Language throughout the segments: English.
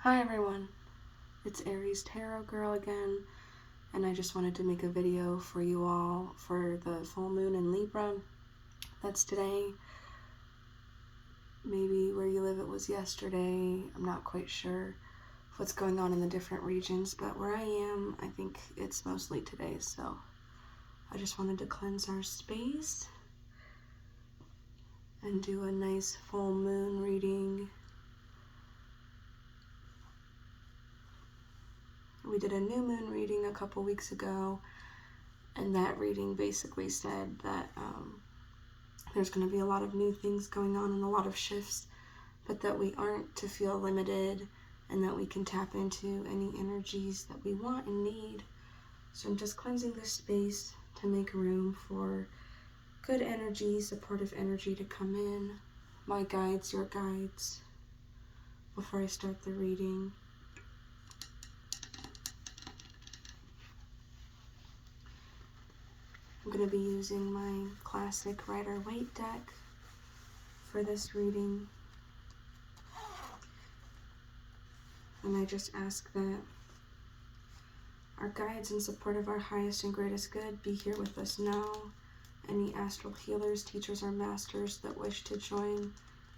Hi everyone, it's Aries Tarot Girl again, and I just wanted to make a video for you all for the full moon in Libra. That's today. Maybe where you live it was yesterday. I'm not quite sure what's going on in the different regions, but where I am, I think it's mostly today, so I just wanted to cleanse our space and do a nice full moon reading. We did a new moon reading a couple weeks ago, and that reading basically said that there's going to be a lot of new things going on and a lot of shifts, but that we aren't to feel limited and that we can tap into any energies that we want and need. So I'm just cleansing this space to make room for good energy, supportive energy to come in. My guides, your guides, before I start the reading. I'm going to be using my classic Rider-Waite deck for this reading. And I just ask that our guides in support of our highest and greatest good be here with us now. Any astral healers, teachers, or masters that wish to join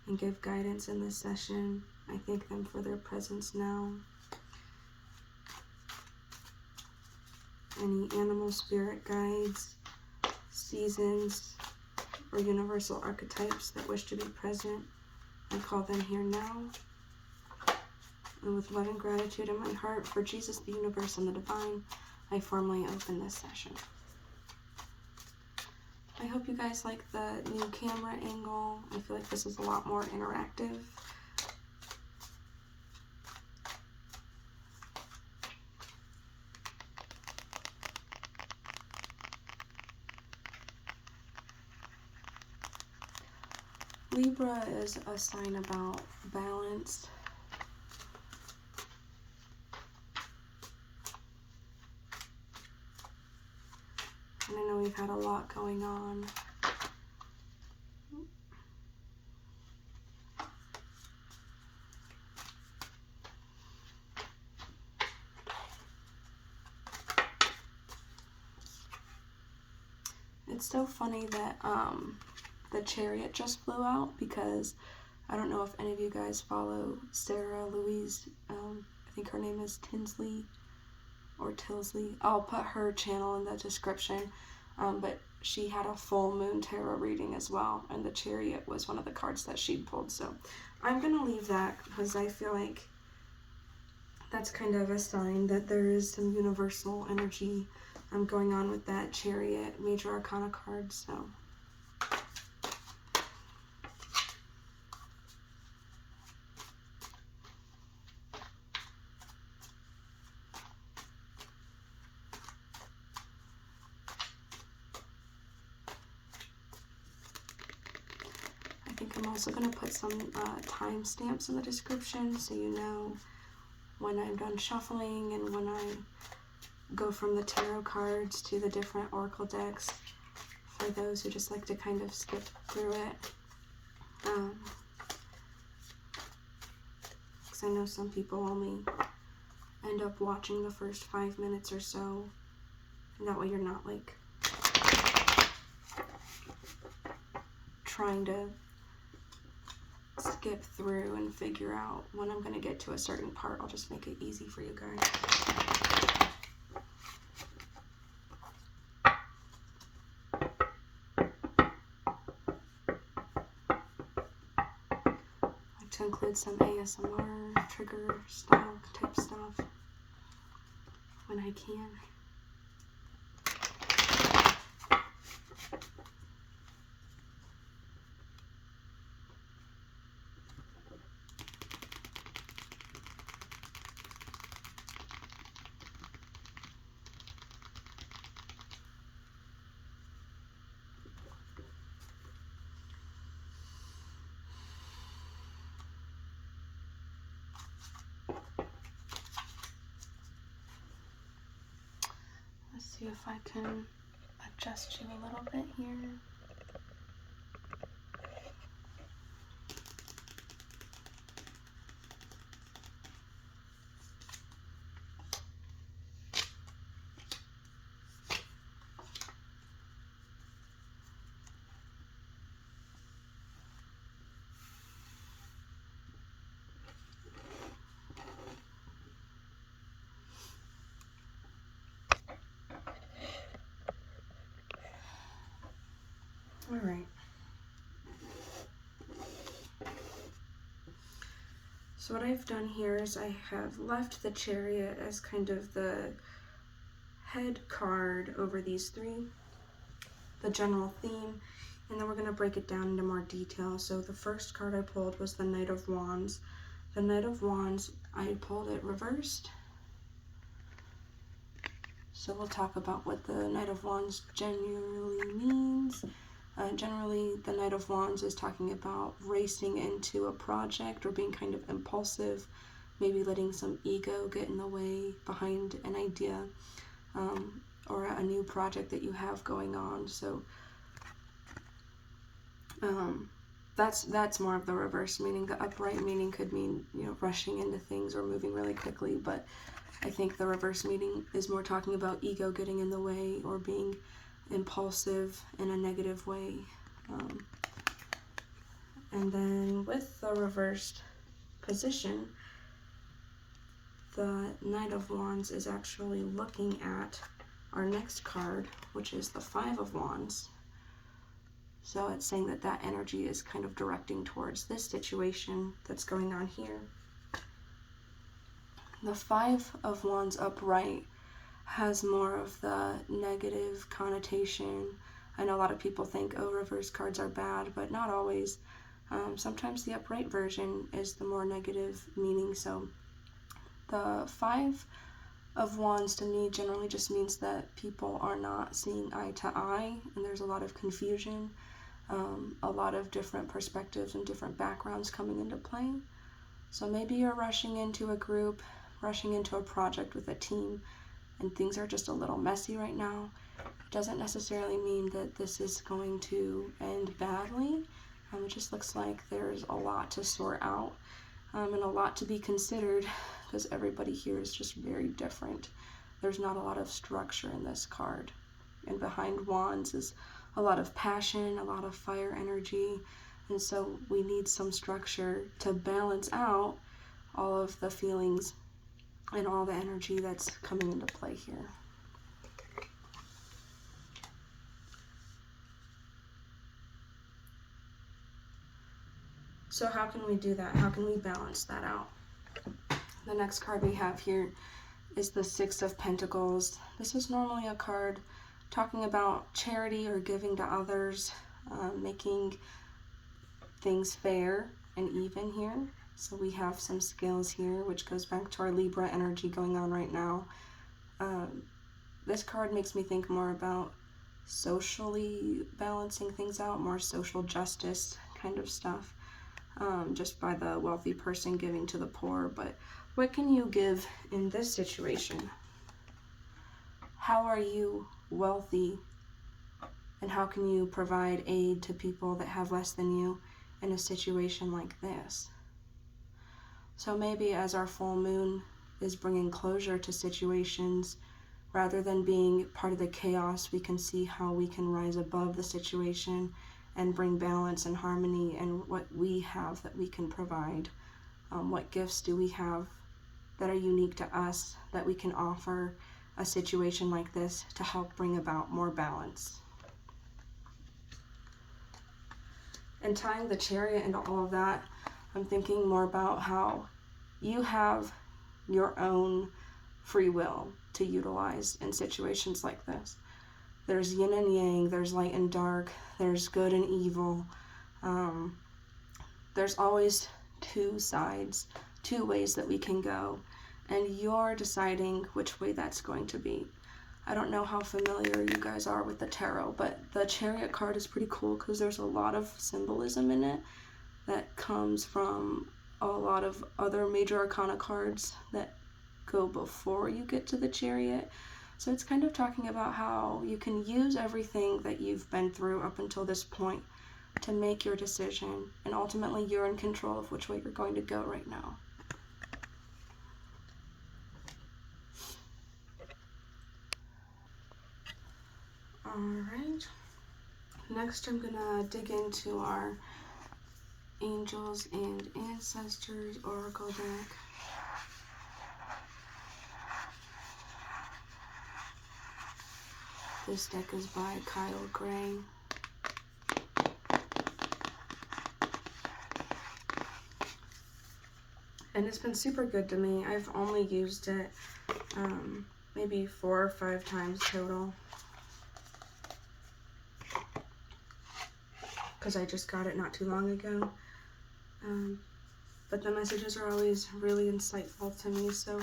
and give guidance in this session, I thank them for their presence now. Any animal spirit guides, seasons, or universal archetypes that wish to be present, I call them here now. And with love and gratitude in my heart for Jesus, the universe, and the divine, I formally open this session. I hope you guys like the new camera angle. I feel like this is a lot more interactive. Libra is a sign about balance. And I know we've had a lot going on. It's so funny that the Chariot just flew out, because I don't know if any of you guys follow Sarah Louise, I think her name is Tinsley or Tilsley. I'll put her channel in the description, but she had a full moon tarot reading as well, and the Chariot was one of the cards that she pulled. So I'm going to leave that because I feel like that's kind of a sign that there is some universal energy going on with that Chariot major arcana card. So I think I'm also going to put some timestamps in the description so you know when I'm done shuffling and when I go from the tarot cards to the different oracle decks, for those who just like to kind of skip through it. Because I know some people only end up watching the first 5 minutes or so, and that way you're not like trying to skip through and figure out when I'm going to get to a certain part. I'll just make it easy for you guys. I like to include some ASMR trigger style type stuff when I can. See if I can adjust you a little bit here. All right. So what I've done here is I have left the Chariot as kind of the head card over these three, the general theme, and then we're going to break it down into more detail. So the first card I pulled was the Knight of Wands. The Knight of Wands, I pulled it reversed. So we'll talk about what the Knight of Wands generally means. Generally, the Knight of Wands is talking about racing into a project or being kind of impulsive, maybe letting some ego get in the way behind an idea or a new project that you have going on. So that's more of the reverse meaning. The upright meaning could mean, you know, rushing into things or moving really quickly, but I think the reverse meaning is more talking about ego getting in the way or being impulsive in a negative way. And then with the reversed position, the Knight of Wands is actually looking at our next card, which is the Five of Wands. So it's saying that that energy is kind of directing towards this situation that's going on here. The Five of Wands upright has more of the negative connotation. I know a lot of people think, oh, reverse cards are bad, but not always. Sometimes the upright version is the more negative meaning. So the Five of Wands to me generally just means that people are not seeing eye to eye, and there's a lot of confusion, a lot of different perspectives and different backgrounds coming into play. So maybe you're rushing into a group, rushing into a project with a team, and things are just a little messy right now. It doesn't necessarily mean that this is going to end badly. It just looks like there's a lot to sort out and a lot to be considered, because everybody here is just very different. There's not a lot of structure in this card. And behind Wands is a lot of passion, a lot of fire energy, and so we need some structure to balance out all of the feelings and all the energy that's coming into play here. So how can we do that? How can we balance that out? The next card we have here is the Six of Pentacles. This is normally a card talking about charity or giving to others, making things fair and even here. So we have some scales here, which goes back to our Libra energy going on right now. This card makes me think more about socially balancing things out, more social justice kind of stuff, just by the wealthy person giving to the poor. But what can you give in this situation? How are you wealthy, and how can you provide aid to people that have less than you in a situation like this? So maybe as our full moon is bringing closure to situations, rather than being part of the chaos, we can see how we can rise above the situation and bring balance and harmony and what we have that we can provide. What gifts do we have that are unique to us that we can offer a situation like this to help bring about more balance? And tying the Chariot into all of that, I'm thinking more about how you have your own free will to utilize in situations like this. There's yin and yang, there's light and dark, there's good and evil. There's always two sides, two ways that we can go, and you're deciding which way that's going to be. I don't know how familiar you guys are with the tarot, but the Chariot card is pretty cool because there's a lot of symbolism in it that comes from a lot of other major arcana cards that go before you get to the Chariot. So it's kind of talking about how you can use everything that you've been through up until this point to make your decision, and ultimately you're in control of which way you're going to go right now. Alright, next I'm gonna dig into our Angels and Ancestors Oracle deck. This deck is by Kyle Gray. And it's been super good to me. I've only used it maybe 4 or 5 times total, because I just got it not too long ago. But the messages are always really insightful to me. So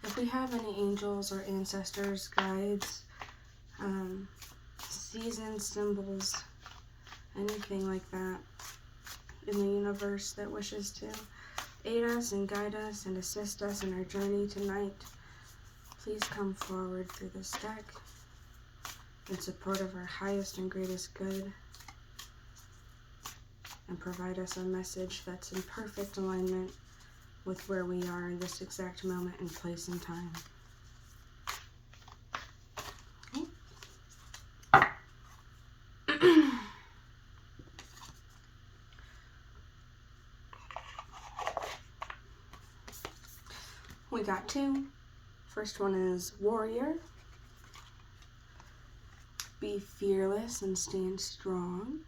if we have any angels or ancestors, guides, seasons, symbols, anything like that in the universe that wishes to aid us and guide us and assist us in our journey tonight, please come forward through this deck in support of our highest and greatest good, and provide us a message that's in perfect alignment with where we are in this exact moment and place and time. Okay. We got 2. First one is Warrior. Be fearless and stand strong.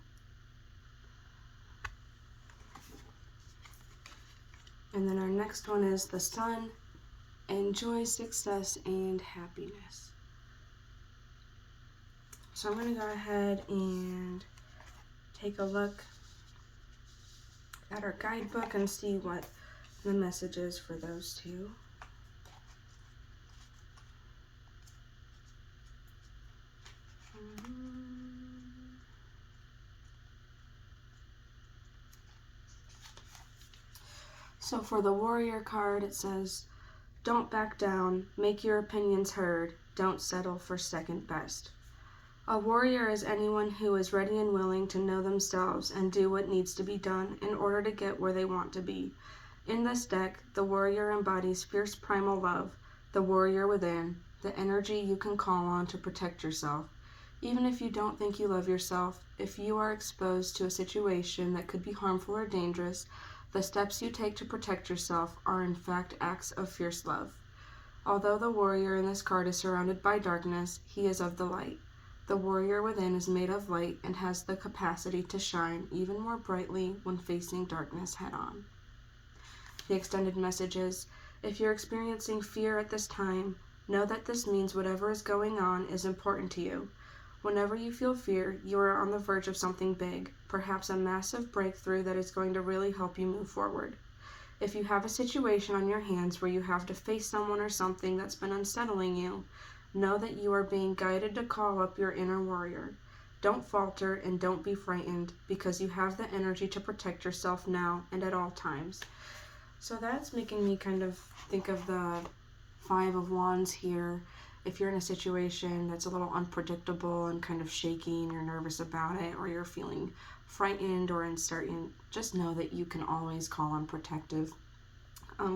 And then our next one is the Sun. Enjoy success and happiness. So I'm going to go ahead and take a look at our guidebook and see what the message is for those 2. So for the Warrior card, it says, don't back down, make your opinions heard, don't settle for second best. A warrior is anyone who is ready and willing to know themselves and do what needs to be done in order to get where they want to be. In this deck, the warrior embodies fierce primal love, the warrior within, the energy you can call on to protect yourself. Even if you don't think you love yourself, if you are exposed to a situation that could be harmful or dangerous, the steps you take to protect yourself are in fact acts of fierce love. Although the warrior in this card is surrounded by darkness, he is of the light. The warrior within is made of light and has the capacity to shine even more brightly when facing darkness head on. The extended message is, if you're experiencing fear at this time, know that this means whatever is going on is important to you. Whenever you feel fear, you are on the verge of something big, perhaps a massive breakthrough that is going to really help you move forward. If you have a situation on your hands where you have to face someone or something that's been unsettling you, know that you are being guided to call up your inner warrior. Don't falter and don't be frightened, because you have the energy to protect yourself now and at all times. So that's making me kind of think of the 5 of Wands here. If you're in a situation that's a little unpredictable and kind of shaky and you're nervous about it, or you're feeling frightened or uncertain, just know that you can always call on protective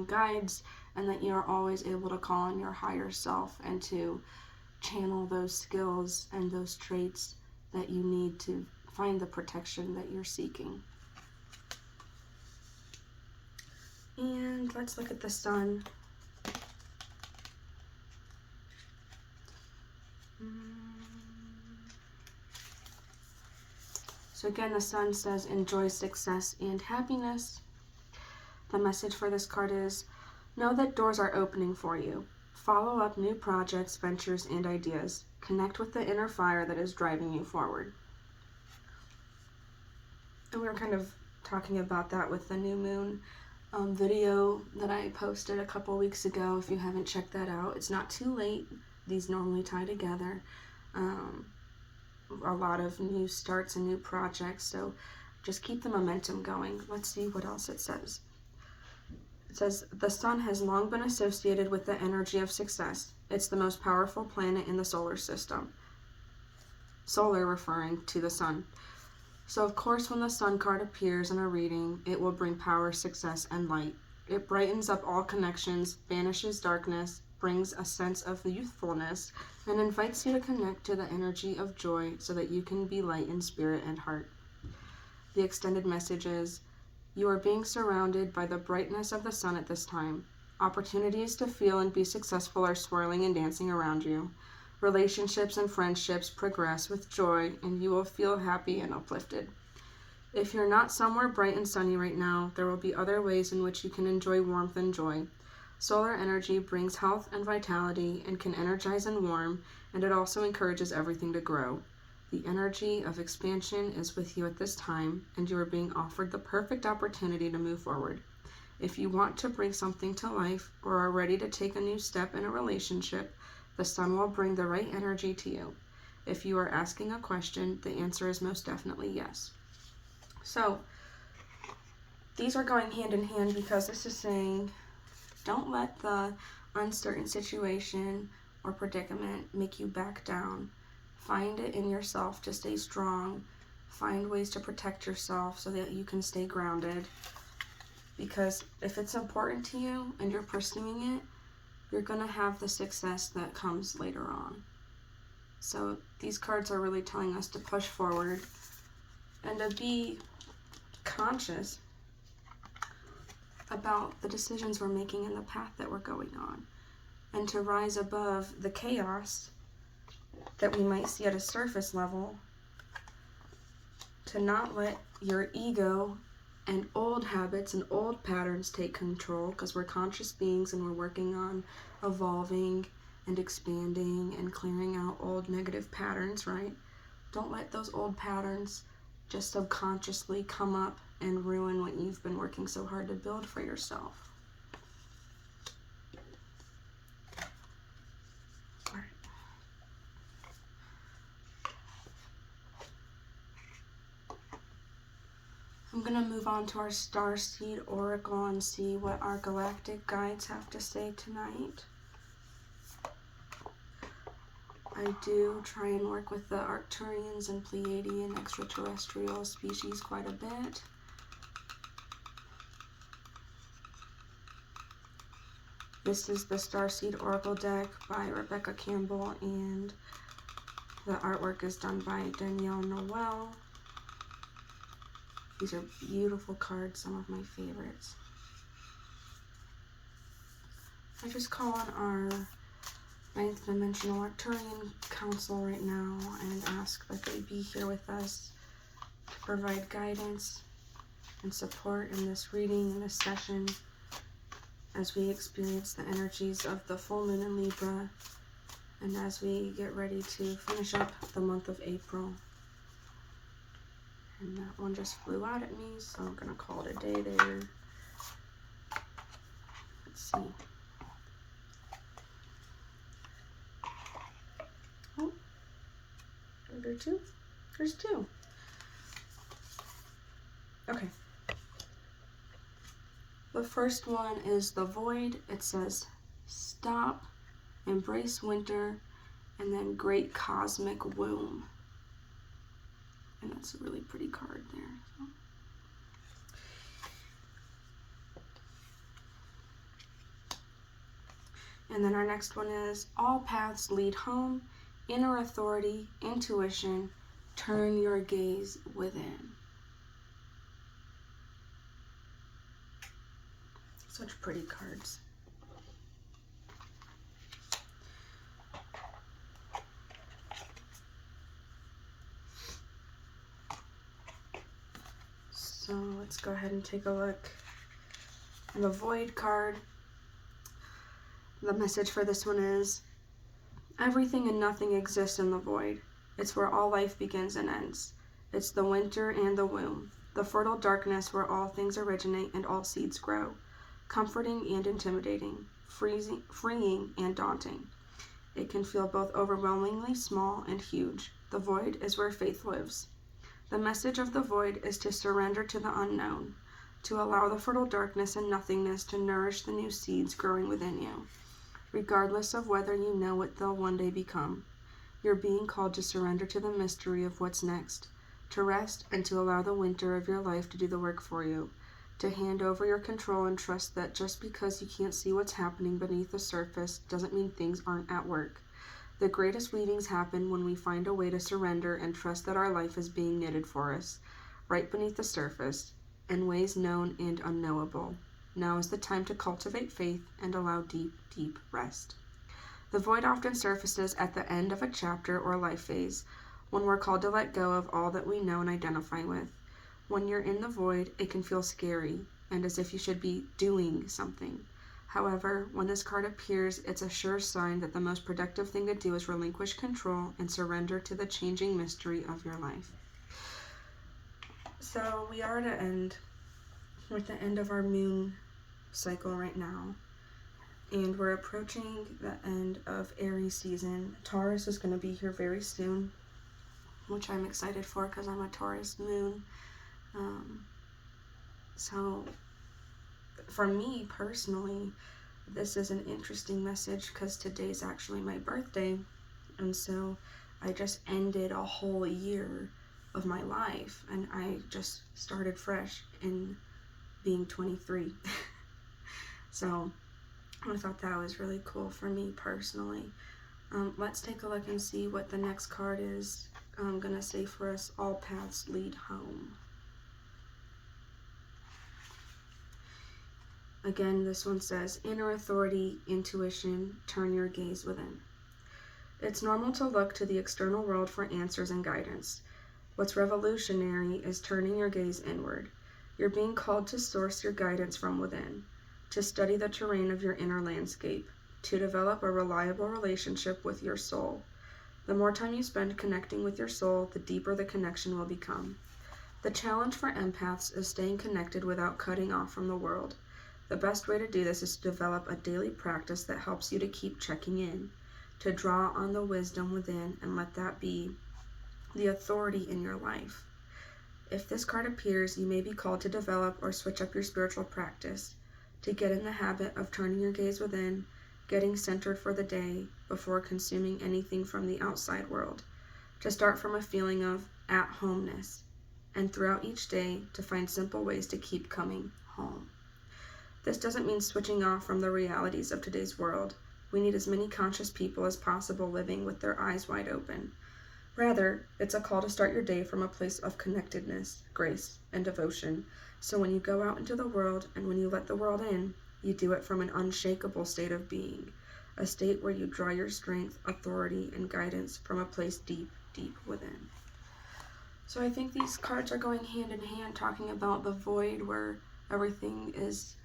guides, and that you're always able to call on your higher self and to channel those skills and those traits that you need to find the protection that you're seeking. And let's look at the Sun. So again, the Sun says, enjoy success and happiness. The message for this card is, know that doors are opening for you. Follow up new projects, ventures, and ideas. Connect with the inner fire that is driving you forward. And we were kind of talking about that with the new moon video that I posted a couple weeks ago. If you haven't checked that out, it's not too late. These normally tie together. A lot of new starts and new projects, so just keep the momentum going. Let's see what else it says. It says, the Sun has long been associated with the energy of success. It's the most powerful planet in the solar system. Solar referring to the Sun. So of course when the Sun card appears in a reading, it will bring power, success, and light. It brightens up all connections, banishes darkness, brings a sense of youthfulness, and invites you to connect to the energy of joy so that you can be light in spirit and heart. The extended message is, you are being surrounded by the brightness of the Sun at this time. Opportunities to feel and be successful are swirling and dancing around you. Relationships and friendships progress with joy, and you will feel happy and uplifted. If you're not somewhere bright and sunny right now, there will be other ways in which you can enjoy warmth and joy. Solar energy brings health and vitality and can energize and warm, and it also encourages everything to grow. The energy of expansion is with you at this time, and you are being offered the perfect opportunity to move forward. If you want to bring something to life or are ready to take a new step in a relationship, the sun will bring the right energy to you. If you are asking a question, the answer is most definitely yes. So, these are going hand in hand because this is saying, don't let the uncertain situation or predicament make you back down. Find it in yourself to stay strong. Find ways to protect yourself so that you can stay grounded. Because if it's important to you and you're pursuing it, you're going to have the success that comes later on. So these cards are really telling us to push forward and to be conscious about the decisions we're making and the path that we're going on, and to rise above the chaos that we might see at a surface level, to not let your ego and old habits and old patterns take control, because we're conscious beings and we're working on evolving and expanding and clearing out old negative patterns, right? Don't let those old patterns just subconsciously come up and ruin what you've been working so hard to build for yourself. All right. I'm going to move on to our Starseed Oracle and see what our galactic guides have to say tonight. I do try and work with the Arcturians and Pleiadian extraterrestrial species quite a bit. This is the Starseed Oracle deck by Rebecca Campbell, and the artwork is done by Danielle Noel. These are beautiful cards, some of my favorites. I just call on our 9th dimensional Arcturian council right now and ask that they be here with us to provide guidance and support in this reading, in this session, as we experience the energies of the full moon in Libra and as we get ready to finish up the month of April. And that one just flew out at me, so I'm going to call it a day there. Let's see. Oh, are there two? There's two. Okay. The first one is the Void. It says, stop, embrace winter, and then great cosmic womb. And that's a really pretty card there. So. And then our next one is, all paths lead home, inner authority, intuition, turn your gaze within. Such pretty cards. So let's go ahead and take a look. The Void card. The message for this one is, everything and nothing exists in the void. It's where all life begins and ends. It's the winter and the womb, the fertile darkness where all things originate and all seeds grow. Comforting and intimidating, freeing and daunting. It can feel both overwhelmingly small and huge. The void is where faith lives. The message of the void is to surrender to the unknown, to allow the fertile darkness and nothingness to nourish the new seeds growing within you, regardless of whether you know what they'll one day become. You're being called to surrender to the mystery of what's next, to rest and to allow the winter of your life to do the work for you, to hand over your control and trust that just because you can't see what's happening beneath the surface doesn't mean things aren't at work. The greatest weavings happen when we find a way to surrender and trust that our life is being knitted for us, right beneath the surface, in ways known and unknowable. Now is the time to cultivate faith and allow deep, deep rest. The void often surfaces at the end of a chapter or life phase, when we're called to let go of all that we know and identify with. When you're in the void, it can feel scary and as if you should be doing something. However, when this card appears, it's a sure sign that the most productive thing to do is relinquish control and surrender to the changing mystery of your life. So we are to end with the end of our moon cycle right now. And we're approaching the end of Aries season. Taurus is going to be here very soon, which I'm excited for because I'm a Taurus moon. So for me personally, this is an interesting message because today's actually my birthday. And so I just ended a whole year of my life and I just started fresh in being 23. So I thought that was really cool for me personally. Let's take a look and see what the next card is gonna say for us. All paths lead home. Again, this one says, inner authority, intuition, turn your gaze within. It's normal to look to the external world for answers and guidance. What's revolutionary is turning your gaze inward. You're being called to source your guidance from within, to study the terrain of your inner landscape, to develop a reliable relationship with your soul. The more time you spend connecting with your soul, the deeper the connection will become. The challenge for empaths is staying connected without cutting off from the world. The best way to do this is to develop a daily practice that helps you to keep checking in, to draw on the wisdom within and let that be the authority in your life. If this card appears, you may be called to develop or switch up your spiritual practice, to get in the habit of turning your gaze within, getting centered for the day before consuming anything from the outside world, to start from a feeling of at-homeness, and throughout each day to find simple ways to keep coming home. This doesn't mean switching off from the realities of today's world. We need as many conscious people as possible living with their eyes wide open. Rather, it's a call to start your day from a place of connectedness, grace, and devotion. So when you go out into the world and when you let the world in, you do it from an unshakable state of being, a state where you draw your strength, authority, and guidance from a place deep, deep within. So I think these cards are going hand in hand, talking about the void where everything is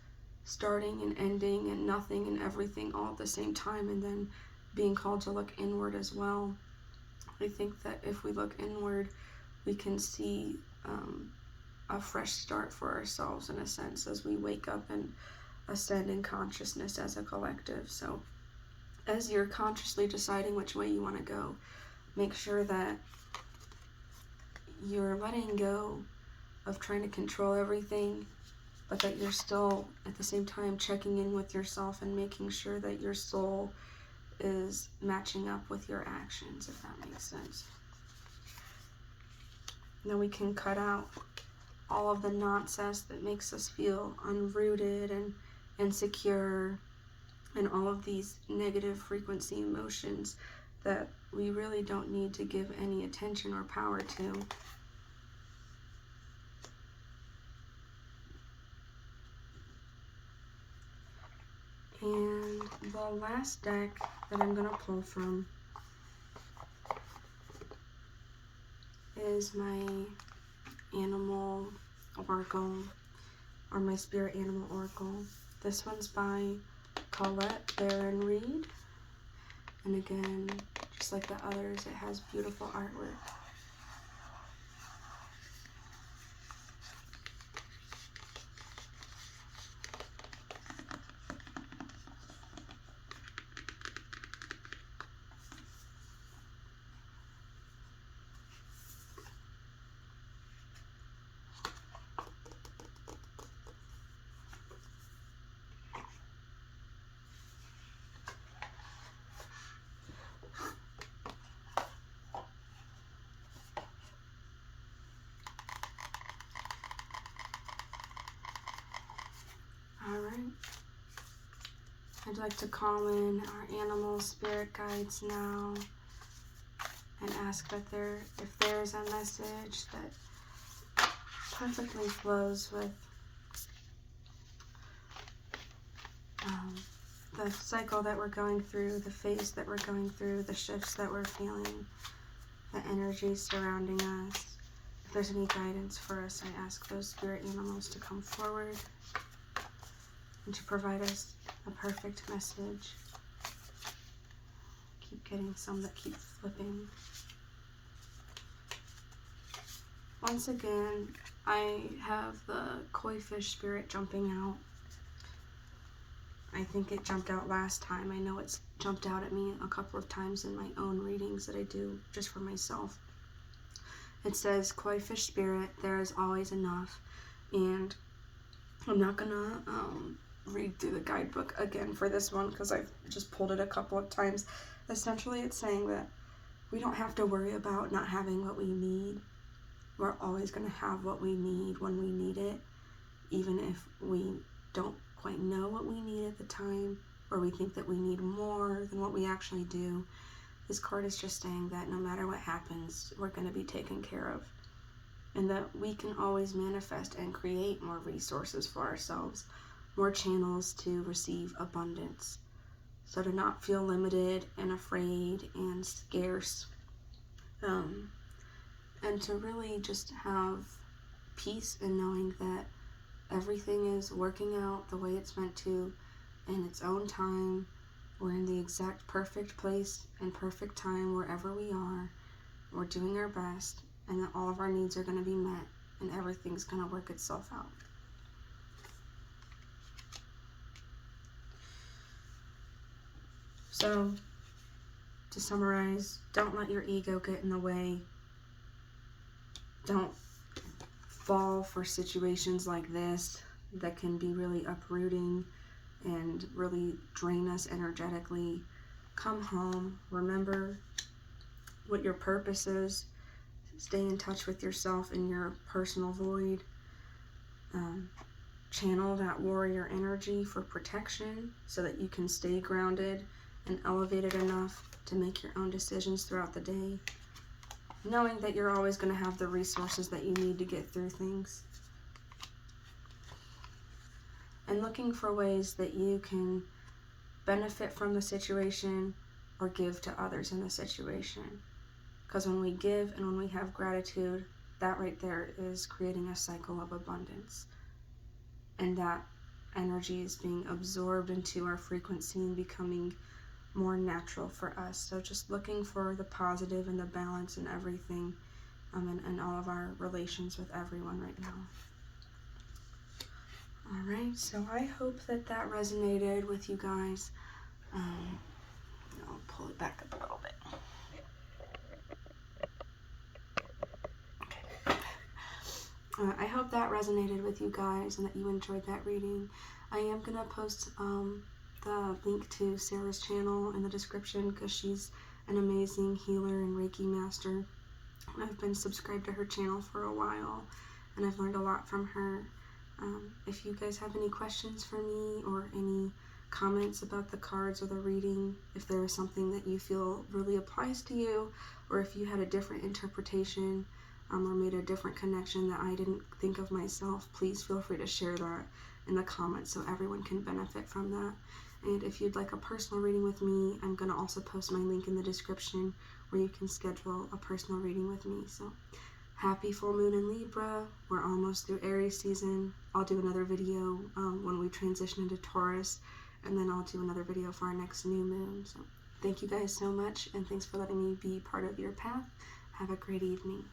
starting and ending and nothing and everything all at the same time, and then being called to look inward as well. I think that if we look inward, we can see a fresh start for ourselves in a sense as we wake up and ascend in consciousness as a collective. So as you're consciously deciding which way you want to go, make sure that you're letting go of trying to control everything, but that you're still at the same time checking in with yourself and making sure that your soul is matching up with your actions, if that makes sense. Then we can cut out all of the nonsense that makes us feel unrooted and insecure, and all of these negative frequency emotions that we really don't need to give any attention or power to. And the last deck that I'm going to pull from is my animal oracle, or my spirit animal oracle. This one's by Colette Baron Reed. And again, just like the others, it has beautiful artwork. Alright, I'd like to call in our animal spirit guides now and ask that if there's a message that perfectly flows with the cycle that we're going through, the phase that we're going through, the shifts that we're feeling, the energies surrounding us. If there's any guidance for us, I ask those spirit animals to come forward and to provide us a perfect message. Keep getting some that keep flipping. Once again, I have the koi fish spirit jumping out. I think it jumped out last time. I know it's jumped out at me a couple of times in my own readings that I do just for myself. It says, koi fish spirit, there is always enough. And I'm not gonna read through the guidebook again for this one because I've just pulled it a couple of times. Essentially, it's saying that we don't have to worry about not having what we need. We're always going to have what we need when we need it, even if we don't quite know what we need at the time, or we think that we need more than what we actually do. This card is just saying that no matter what happens, we're going to be taken care of, and that we can always manifest and create more resources for ourselves, more channels to receive abundance. So to not feel limited and afraid and scarce, and to really just have peace in knowing that everything is working out the way it's meant to in its own time. We're in the exact perfect place and perfect time wherever we are. We're doing our best, and that all of our needs are going to be met, and everything's going to work itself out. So, to summarize, don't let your ego get in the way. Don't fall for situations like this that can be really uprooting and really drain us energetically. Come home. Remember what your purpose is. Stay in touch with yourself in your personal void. Channel that warrior energy for protection so that you can stay grounded and elevated enough to make your own decisions throughout the day, knowing that you're always going to have the resources that you need to get through things, and looking for ways that you can benefit from the situation or give to others in the situation. Because when we give and when we have gratitude, that right there is creating a cycle of abundance, and that energy is being absorbed into our frequency and becoming more natural for us. So just looking for the positive and the balance in everything, and all of our relations with everyone right now. Alright, so I hope that that resonated with you guys. I'll pull it back up a little bit. Okay. I hope that resonated with you guys and that you enjoyed that reading. I am going to post the link to Sarah's channel in the description because she's an amazing healer and Reiki master. I've been subscribed to her channel for a while, and I've learned a lot from her. If you guys have any questions for me or any comments about the cards or the reading, if there is something that you feel really applies to you, or if you had a different interpretation or made a different connection that I didn't think of myself, please feel free to share that in the comments so everyone can benefit from that. And if you'd like a personal reading with me, I'm going to also post my link in the description where you can schedule a personal reading with me. So, happy full moon in Libra. We're almost through Aries season. I'll do another video when we transition into Taurus, and then I'll do another video for our next new moon. So, thank you guys so much, and thanks for letting me be part of your path. Have a great evening.